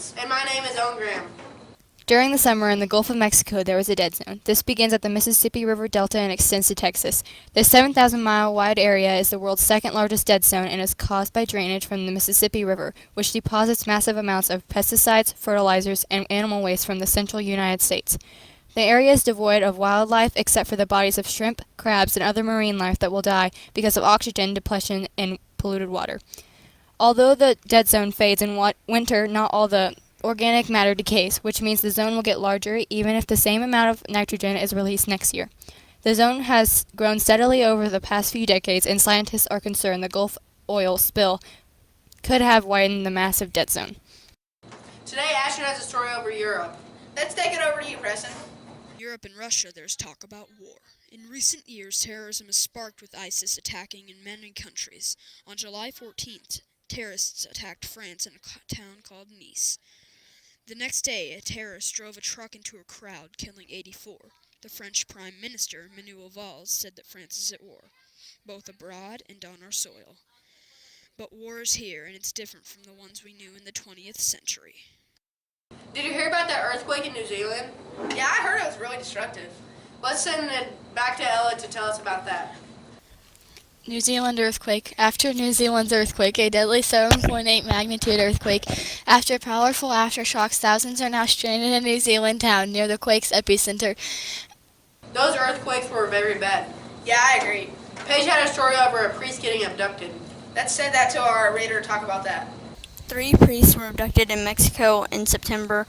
Lawrence. And my name is Owen Graham. During the summer in the Gulf of Mexico, there was a dead zone. This begins at the Mississippi River Delta and extends to Texas. This 7,000-mile-wide area is the world's second-largest dead zone and is caused by drainage from the Mississippi River, which deposits massive amounts of pesticides, fertilizers, and animal waste from the central United States. The area is devoid of wildlife except for the bodies of shrimp, crabs, and other marine life that will die because of oxygen depletion and polluted water. Although the dead zone fades in winter, not all the organic matter decays, which means the zone will get larger even if the same amount of nitrogen is released next year. The zone has grown steadily over the past few decades, and scientists are concerned the Gulf oil spill could have widened the massive dead zone. Today, Ashton has a story over Europe. Let's take it over to you, Preston. Europe and Russia, there's talk about war. In recent years, terrorism has sparked with ISIS attacking in many countries. On July 14th, terrorists attacked France in a town called Nice. The next day, a terrorist drove a truck into a crowd, killing 84. The French Prime Minister, Manuel Valls, said that France is at war, both abroad and on our soil. But war is here, and it's different from the ones we knew in the 20th century. Did you hear about that earthquake in New Zealand? Yeah, I heard it was really destructive. Let's send it back to Ella to tell us about that. New Zealand earthquake. After New Zealand's earthquake, a deadly 7.8 magnitude earthquake. After powerful aftershocks, thousands are now stranded in New Zealand town near the quake's epicenter. Those earthquakes were very bad. Yeah, I agree. Paige had a story over a priest getting abducted. Let's send that to our reader to talk about that. 3 priests were abducted in Mexico in September.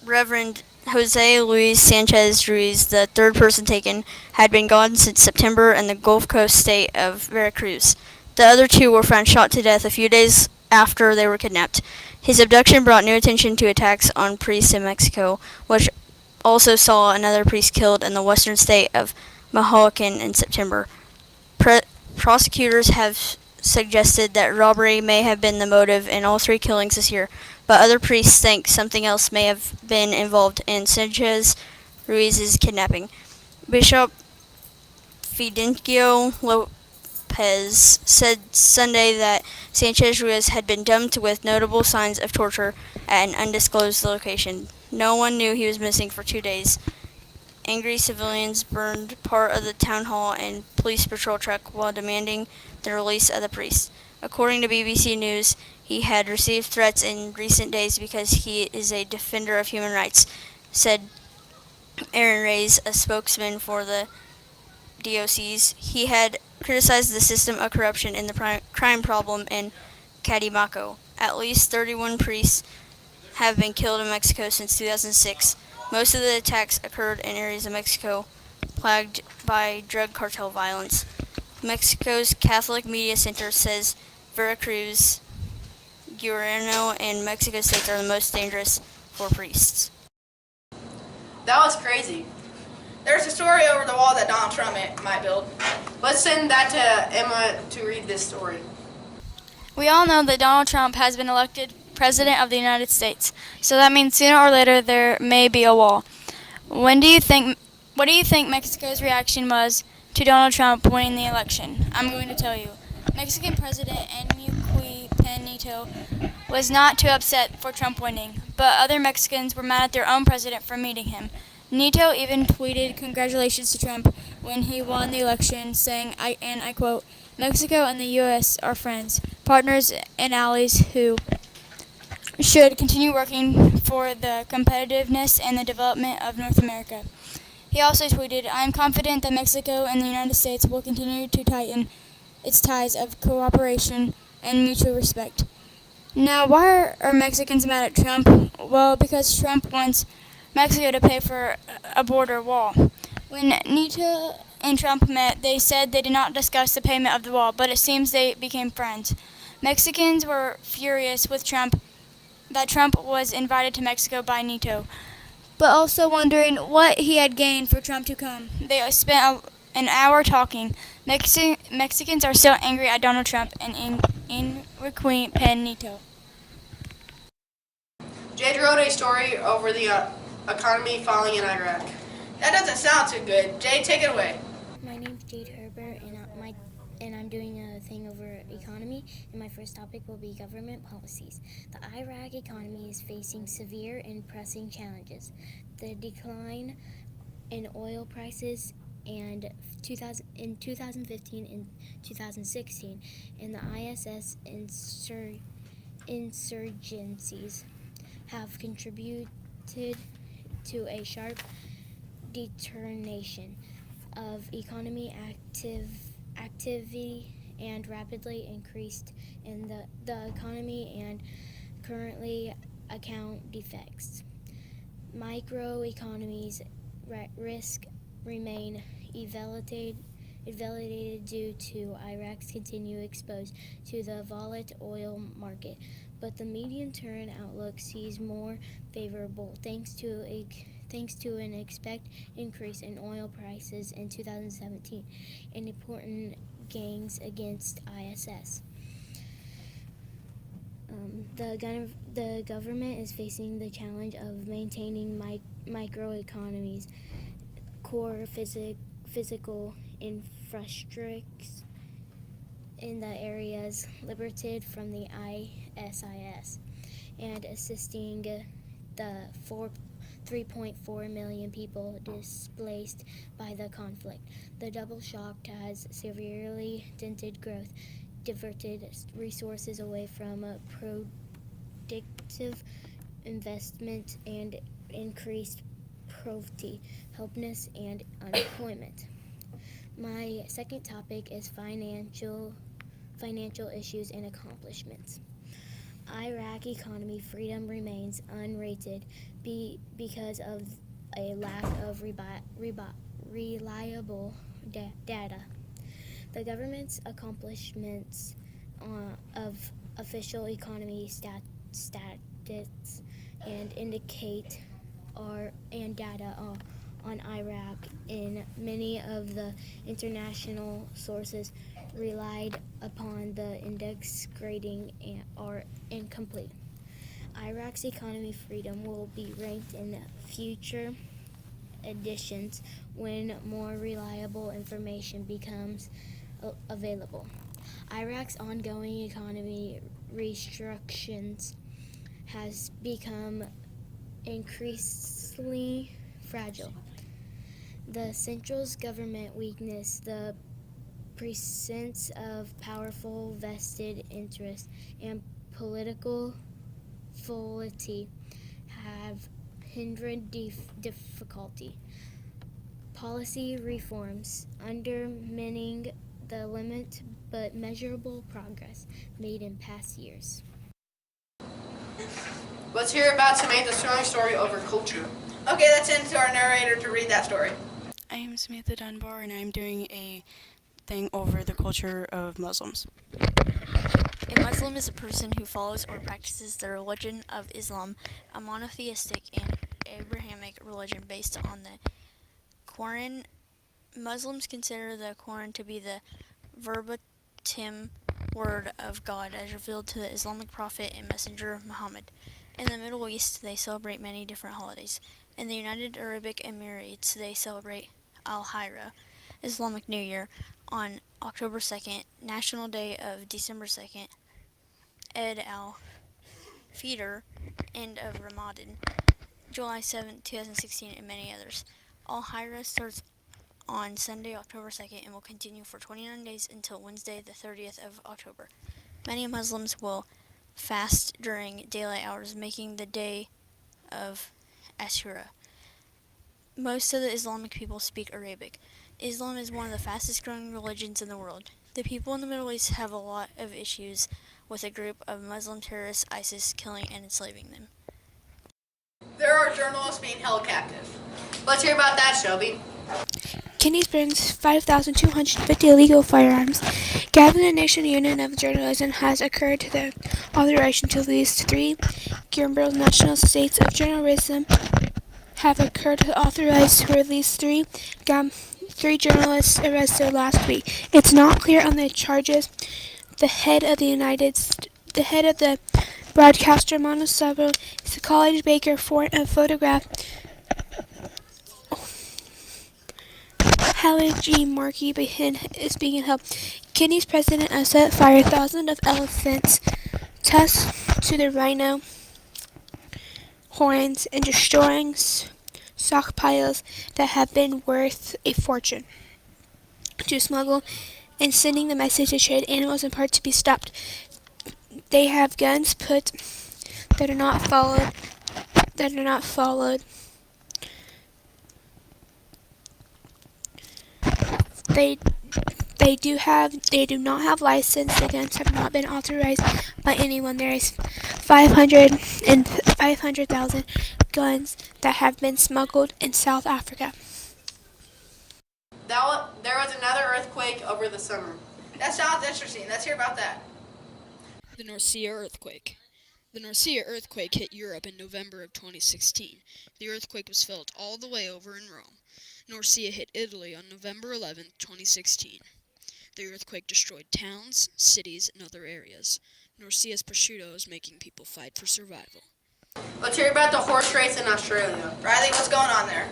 Reverend Jose Luis Sanchez Ruiz, the third person taken, had been gone since September in the Gulf Coast state of Veracruz. The other 2 were found shot to death a few days after they were kidnapped. His abduction brought new attention to attacks on priests in Mexico, which also saw another priest killed in the western state of Michoacan in September. Prosecutors have suggested that robbery may have been the motive in all 3 killings this year, but other priests think something else may have been involved in Sanchez Ruiz's kidnapping. Bishop Fidencio Lopez said Sunday that Sanchez Ruiz had been dumped with notable signs of torture at an undisclosed location. No one knew he was missing for 2 days. Angry civilians burned part of the town hall and police patrol truck while demanding the release of the priest. According to BBC News, he had received threats in recent days because he is a defender of human rights, said Aaron Reyes, a spokesman for the diocese. He had criticized the system of corruption and the crime problem in Catemaco. At least 31 priests have been killed in Mexico since 2006. Most of the attacks occurred in areas of Mexico plagued by drug cartel violence. Mexico's Catholic Media Center says Veracruz, Guerrero, and Mexico states are the most dangerous for priests. That was crazy. There's a story over the wall that Donald Trump might build. Let's send that to Emma to read this story. We all know that Donald Trump has been elected President of the United States, so that means sooner or later there may be a wall. What do you think Mexico's reaction was to Donald Trump winning the election? I'm going to tell you. Mexican President Enrique Peña Nieto was not too upset for Trump winning, but other Mexicans were mad at their own president for meeting him. Nieto even tweeted congratulations to Trump when he won the election, saying, and I quote, "Mexico and the U.S. are friends, partners, and allies who should continue working for the competitiveness and the development of North America." He also tweeted, "I am confident that Mexico and the United States will continue to tighten its ties of cooperation and mutual respect." Now, why are Mexicans mad at Trump? Well, because Trump wants Mexico to pay for a border wall. When Nieto and Trump met, they said they did not discuss the payment of the wall, but it seems they became friends. Mexicans were furious with Trump that Trump was invited to Mexico by Nieto, but also wondering what he had gained for Trump to come. They spent an hour talking. Mexicans are still angry at Donald Trump and Enrique Peña Nieto. Jade wrote a story over the economy falling in Iraq. That doesn't sound too good. Jade, take it away. My name's Jade Herbert, and I'm doing a thing over economy economy, and my first topic will be government policies. The Iraq economy is facing severe and pressing challenges. The decline in oil prices in 2015 and 2016, and the ISS insurgencies have contributed to a sharp deterioration of economic activity and rapidly increased in the economy and currently account defects. Microeconomies risk remain elevated due to Iraq's continued exposure to the volatile oil market, but the medium-term outlook seems more favorable thanks to an expected increase in oil prices in 2017 and important gains against ISS. The government is facing the challenge of maintaining microeconomies, core physical infrastructures in the areas liberated from the ISIS, and assisting the 3.4 million people displaced by the conflict. The double shock has severely dented growth, diverted resources away from productive investment, and increased poverty, helplessness, and unemployment. My second topic is financial issues and accomplishments. Iraq economy freedom remains unrated because of a lack of reliable data. The government's accomplishments of official economy stats and indicate and data on Iraq in many of the international sources relied upon the index grading are incomplete. Iraq's economy freedom will be ranked in future editions when more reliable information becomes available. Iraq's ongoing economy restrictions has become increasingly fragile. The central government weakness, the presence of powerful vested interests, and political volatility have hindered difficulty. Policy reforms undermining the limited but measurable progress made in past years. Let's hear about Samantha's strong story over culture. Okay, let's send it to our narrator to read that story. I am Samantha Dunbar, and I'm doing a thing over the culture of Muslims. A Muslim is a person who follows or practices the religion of Islam, a monotheistic and Abrahamic religion based on the Quran. Muslims consider the Quran to be the verbatim word of God as revealed to the Islamic prophet and messenger Muhammad. In the Middle East, they celebrate many different holidays. In the United Arab Emirates, they celebrate Al-Hijra, Islamic New Year, on October 2nd, National Day of December 2nd, Eid al-Fitr, end of Ramadan, July 7, 2016, and many others. Al-Hijra starts on Sunday, October 2nd, and will continue for 29 days until Wednesday, the 30th of October. Many Muslims will fast during daylight hours, making the day of Ashura. Most of the Islamic people speak Arabic. Islam is one of the fastest growing religions in the world. The people in the Middle East have a lot of issues with a group of Muslim terrorists, ISIS, killing and enslaving them. There are journalists being held captive. Let's hear about that, Shelby. Kidney Springs, 5,250 illegal firearms. Gathering a national union of journalism has occurred to the authorization to release 3 Guerrero national states of journalism have occurred to authorize to release 3 journalists arrested last week. It's not clear on the charges. The head of the broadcaster Monosabo is a college baker for a photograph. Hallie G. Markey is being held. Kenny's president set fire thousands of elephants' tusks to the rhino horns and destroying stockpiles that have been worth a fortune to smuggle and sending the message to trade animals in part to be stopped. They have guns put that are not followed. They do not have license. The guns have not been authorized by anyone. There is 500,000 guns that have been smuggled in South Africa. There was another earthquake over the summer. That sounds interesting. Let's hear about that. The North Sea earthquake. The North Sea earthquake hit Europe in November of 2016. The earthquake was felt all the way over in Rome. North Sea hit Italy on November 11, 2016. The earthquake destroyed towns, cities, and other areas. North Sea's prosciutto is making people fight for survival. Let's hear about the horse race in Australia. Riley, what's going on there?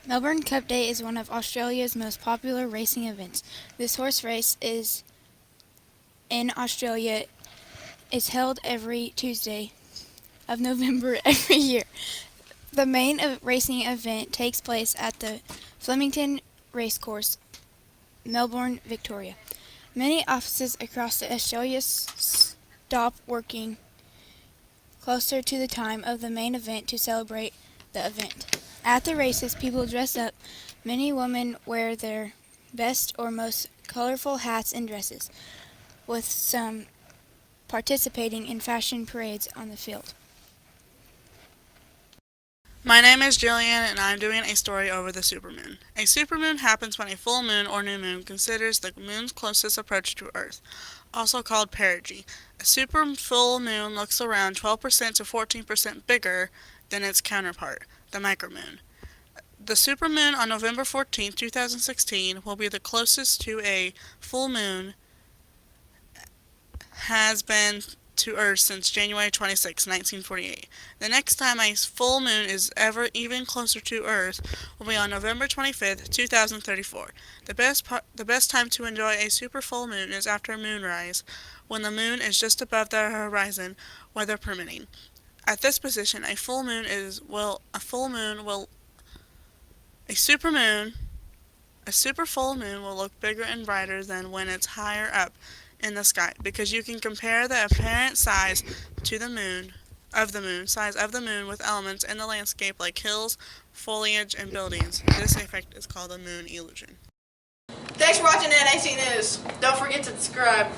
Melbourne Cup Day is one of Australia's most popular racing events. This horse race is in Australia is held every Tuesday of November every year. The main racing event takes place at the Flemington Racecourse, Melbourne, Victoria. Many offices across Australia stop working closer to the time of the main event to celebrate the event. At the races, people dress up. Many women wear their best or most colorful hats and dresses, with some participating in fashion parades on the field. My name is Jillian, and I'm doing a story over the supermoon. A supermoon happens when a full moon or new moon considers the moon's closest approach to Earth, also called perigee. A super full moon looks around 12% to 14% bigger than its counterpart, the micromoon. The supermoon on November 14, 2016 will be the closest to a full moon has been to Earth since January 26, 1948. The next time a full moon is ever even closer to Earth will be on November 25, 2034. The best time to enjoy a super full moon is after moonrise, when the moon is just above the horizon, weather permitting. At this position, a super full moon will look bigger and brighter than when it's higher up in the sky, because you can compare the apparent size of the moon with elements in the landscape like hills, foliage, and buildings. This effect is called the moon illusion. Thanks for watching NAC News. Don't forget to subscribe.